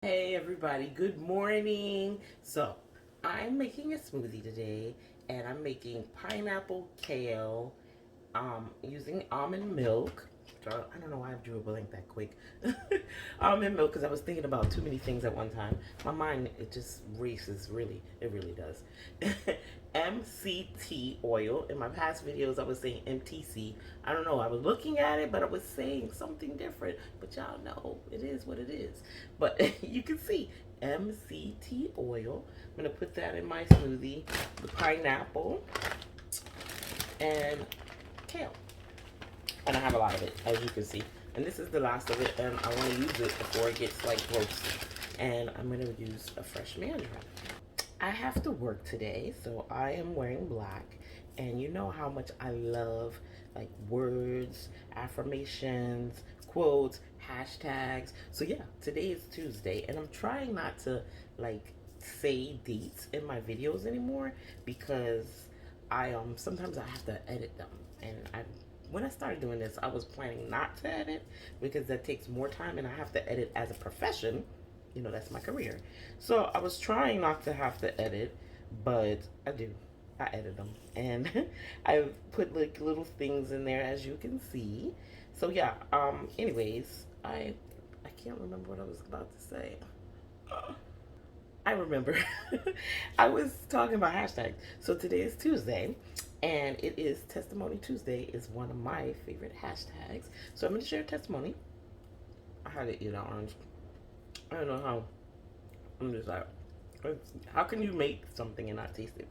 Hey everybody, good morning. So, I'm making a smoothie today and I'm making pineapple kale using almond milk. I don't know why I drew a blank that quick. Almond milk because I was thinking about too many things at one time. My mind, it just races, really. It really does. MCT oil. In my past videos, I was saying MTC. I don't know. I was looking at it, but I was saying something different. But y'all know it is what it is. But you can see MCT oil. I'm going to put that in my smoothie. The pineapple and kale. And I have a lot of it, as you can see. And this is the last of it, and I want to use it before it gets like gross. And I'm going to use a fresh mandarin. I have to work today, so I am wearing black. And you know how much I love like words, affirmations, quotes, hashtags. So yeah, today is Tuesday, and I'm trying not to like say dates in my videos anymore because I sometimes I have to edit them, and I when I started doing this, I was planning not to edit because that takes more time, and I have to edit as a profession. You know, that's my career. So I was trying not to have to edit, but I do. I edit them, and I put like little things in there, as you can see. So yeah. Anyways, I can't remember what I was about to say. I remember. I was talking about hashtags. So today is Tuesday, and it is Testimony Tuesday is one of my favorite hashtags. So I'm going to share a testimony. I had to eat an orange. I don't know how. I'm just like, how can you make something and not taste it?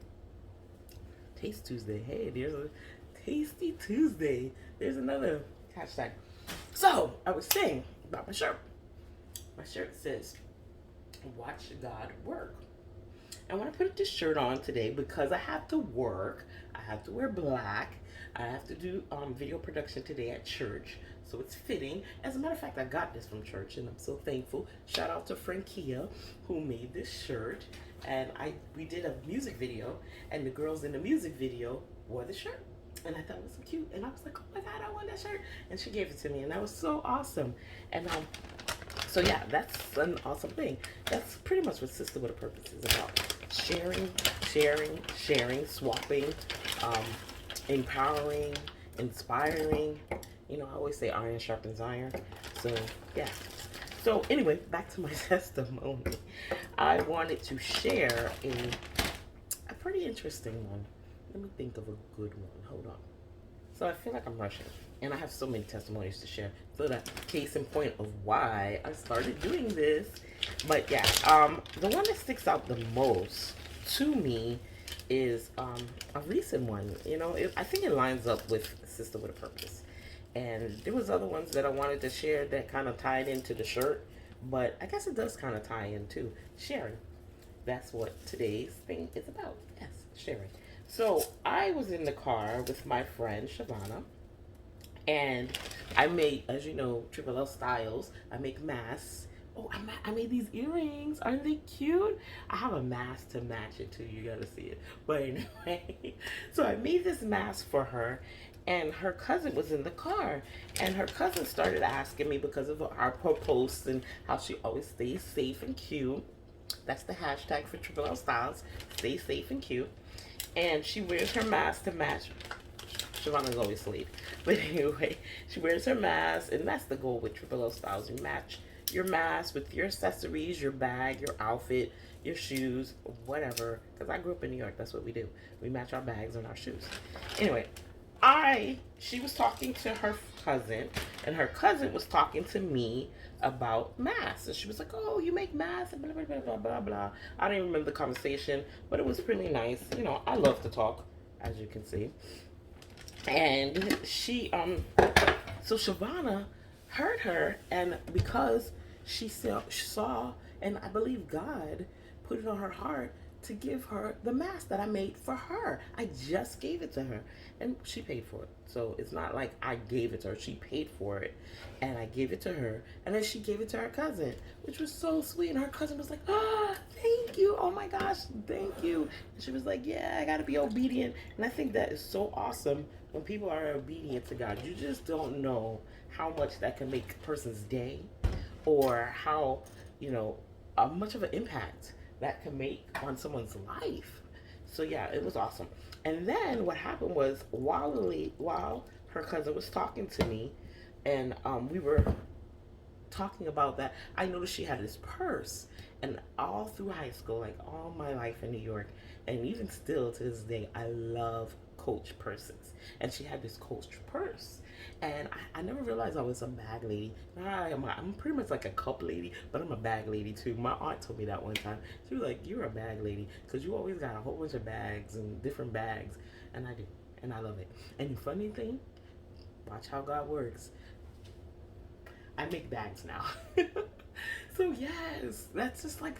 Taste Tuesday. Hey, there's a Tasty Tuesday. There's another hashtag. So I was saying about my shirt. My shirt says, "Watch God work." And when I put this shirt on today, because I have to work, I have to wear black. I have to do video production today at church, so it's fitting. As a matter of fact, I got this from church, and I'm so thankful. Shout out to friend Kia, who made this shirt. And we did a music video, and the girls in the music video wore the shirt. And I thought it was so cute. And I was like, oh my God, I want that shirt. And she gave it to me, and that was so awesome. And so yeah, that's an awesome thing. That's pretty much what Sister with a Purpose is about. Sharing, swapping, um, empowering, inspiring. You know, I always say iron sharpens iron. So yeah. So anyway, back to my testimony. I wanted to share a pretty interesting one. Let me think of a good one. Hold on. So I feel like I'm rushing, and I have so many testimonies to share. So that case in point of why I started doing this. But yeah, the one that sticks out the most to me is a recent one. You know, I think it lines up with Sister with a Purpose. And there was other ones that I wanted to share that kind of tied into the shirt, but I guess it does kind of tie into sharing. That's what today's thing is about. Yes, sharing. So I was in the car with my friend Shavana, and I made, as you know, Triple L Styles. I make masks. Oh, I made these earrings. Aren't they cute? I have a mask to match it too. You gotta see it. But anyway, so I made this mask for her, and her cousin was in the car, and her cousin started asking me because of our posts and how she always stays safe and cute. That's the hashtag for Triple L Styles. Stay safe and cute. And she wears her mask to match. Shavana's always late. But anyway, she wears her mask, and that's the goal with Triple O Styles. You match your mask with your accessories, your bag, your outfit, your shoes, whatever. Because I grew up in New York. That's what we do. We match our bags and our shoes. Anyway, she was talking to her cousin, and her cousin was talking to me about masks. And she was like, oh, you make masks, and blah, blah, blah, blah, blah, blah. I don't even remember the conversation, but it was pretty nice. You know, I love to talk, as you can see. And so Shavana heard her, and because she saw, and I believe God put it on her heart to give her the mask that I made for her. I just gave it to her, and she paid for it. So it's not like I gave it to her. She paid for it, and I gave it to her, and then she gave it to her cousin, which was so sweet. And her cousin was like, "Ah, thank you. Oh my gosh, thank you." And she was like, "Yeah, I gotta be obedient." And I think that is so awesome when people are obedient to God. You just don't know how much that can make a person's day, or how, you know, much of an impact that can make on someone's life. So yeah, it was awesome. And then what happened was while her cousin was talking to me, and we were talking about that, I noticed she had this purse. And all through high school, like all my life in New York, and even still to this day, I love Coach purses. And she had this Coach purse. And I never realized I was a bag lady. I'm pretty much like a cup lady, but I'm a bag lady too. My aunt told me that one time. She was like, "You're a bag lady because you always got a whole bunch of bags and different bags." And I do. And I love it. And the funny thing, watch how God works. I make bags now. So yes, that's just like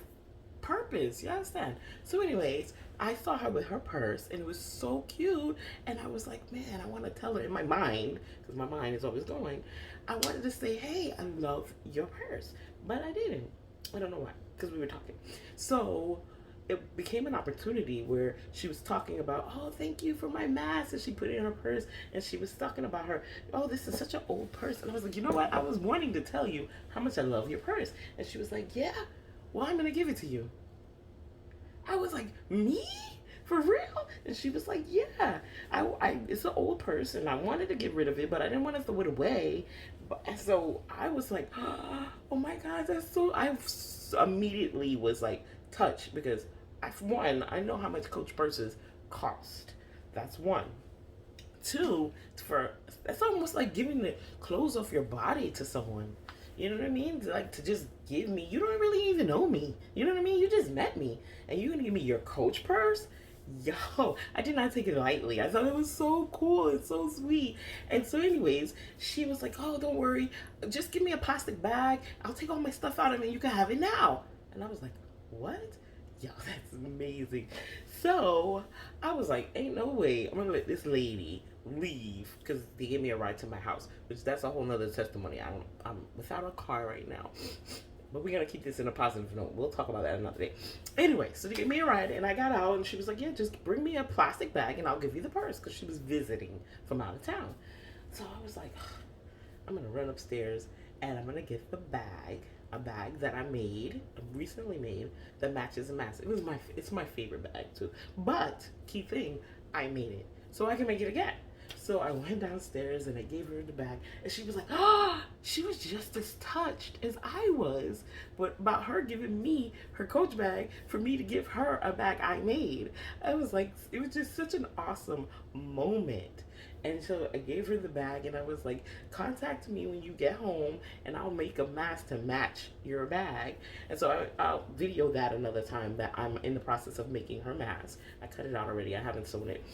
purpose. You understand? So anyways, I saw her with her purse and it was so cute. And I was like, man, I want to tell her in my mind, because my mind is always going. I wanted to say, hey, I love your purse. But I didn't. I don't know why, because we were talking. So it became an opportunity where she was talking about, oh, thank you for my mask, and she put it in her purse, and she was talking about her, oh, this is such an old purse. And I was like, you know what, I was wanting to tell you how much I love your purse. And she was like, yeah, well, I'm gonna give it to you. I was like, me, for real? And she was like, yeah, it's an old purse and I wanted to get rid of it, but I didn't want to throw it away. And so I was like, oh my God, that's so, immediately was like touched, because for one, I know how much Coach purses cost. That's one. Two, for that's almost like giving the clothes off your body to someone. You know what I mean? Like, to just give me, you don't really even know me. You know what I mean? You just met me, and you're gonna give me your Coach purse? Yo, I did not take it lightly. I thought it was so cool and so sweet. And so, anyways, she was like, oh, don't worry, just give me a plastic bag. I'll take all my stuff out of it and you can have it now. And I was like, what? Yo, that's amazing. So I was like, ain't no way I'm gonna let this lady leave, because they gave me a ride to my house, which that's a whole nother testimony. I'm without a car right now. But we're gonna keep this in a positive note. We'll talk about that another day. Anyway, so they gave me a ride and I got out and she was like, yeah, just bring me a plastic bag and I'll give you the purse, because she was visiting from out of town. So I was like, I'm gonna run upstairs and I'm gonna get the bag, a bag that I recently made, that matches the mask. It's my favorite bag too. But key thing, I made it, so I can make it again. So I went downstairs and I gave her the bag, and she was like, "Ah!" She was just as touched as I was, but about her giving me her Coach bag for me to give her a bag I made. I was like, it was just such an awesome moment. And so I gave her the bag, and I was like, contact me when you get home, and I'll make a mask to match your bag. And so I'll video that another time, that I'm in the process of making her mask. I cut it out already. I haven't sewn it.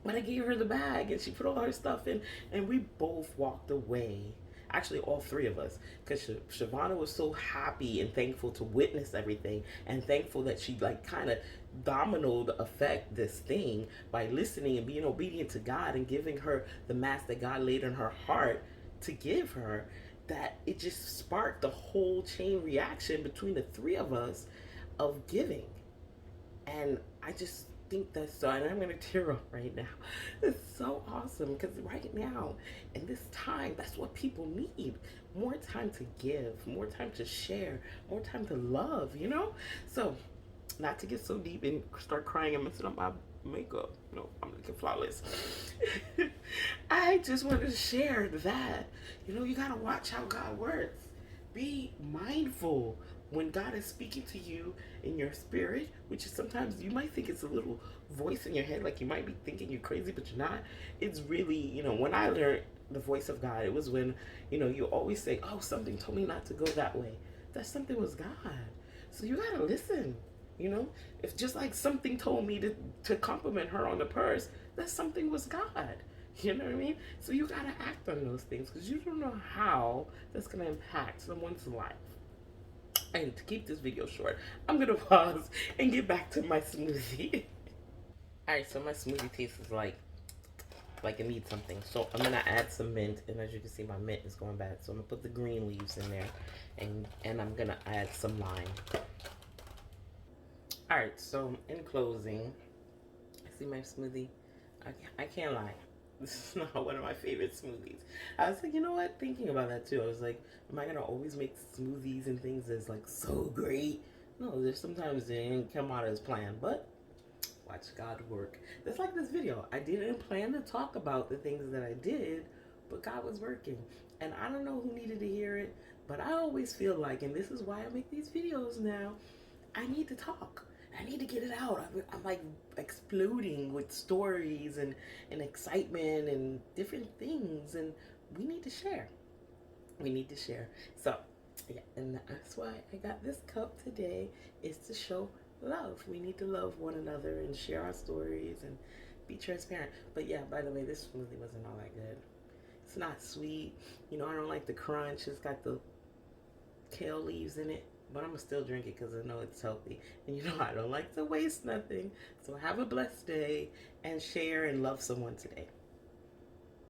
But I gave her the bag and she put all her stuff in, and we both walked away. Actually, all three of us, because Shavana was so happy and thankful to witness everything, and thankful that she like kind of dominoed affect this thing by listening and being obedient to God and giving her the mask that God laid in her heart to give her, that it just sparked the whole chain reaction between the three of us of giving. And I just think that's so, and I'm gonna tear up right now. It's so awesome, because right now in this time, that's what people need: more time to give, more time to share, more time to love, you know. So not to get so deep and start crying and messing up my makeup. No, I'm looking flawless. I just wanted to share that, you know, you gotta watch how God works. Be mindful when God is speaking to you in your spirit, which is sometimes you might think it's a little voice in your head, like you might be thinking you're crazy, but you're not. It's really, you know, when I learned the voice of God, it was when, you know, you always say, oh, something told me not to go that way. That something was God. So you gotta listen, you know? If just like something told me to compliment her on the purse, that something was God. You know what I mean? So you gotta act on those things, because you don't know how that's gonna impact someone's life. And to keep this video short, I'm gonna pause and get back to my smoothie. Alright, so my smoothie tastes like it needs something. So I'm gonna add some mint, and as you can see, my mint is going bad. So I'm gonna put the green leaves in there, and I'm gonna add some lime. Alright, so in closing, see my smoothie? I can't lie. This is not one of my favorite smoothies. I was like, you know what? Thinking about that too. I was like, am I gonna always make smoothies and things that's like so great? No, there's sometimes they didn't come out as planned, but watch God work. Just like this video. I didn't plan to talk about the things that I did, but God was working. And I don't know who needed to hear it, but I always feel like, and this is why I make these videos now, I need to talk. I need to get it out. I'm like exploding with stories and excitement and different things, and we need to share. We need to share. So, yeah, and that's why I got this cup today, is to show love. We need to love one another and share our stories and be transparent. But yeah, by the way, this smoothie wasn't all that good. It's not sweet. You know, I don't like the crunch. It's got the kale leaves in it. But I'm going to still drink it because I know it's healthy. And you know, I don't like to waste nothing. So have a blessed day and share and love someone today.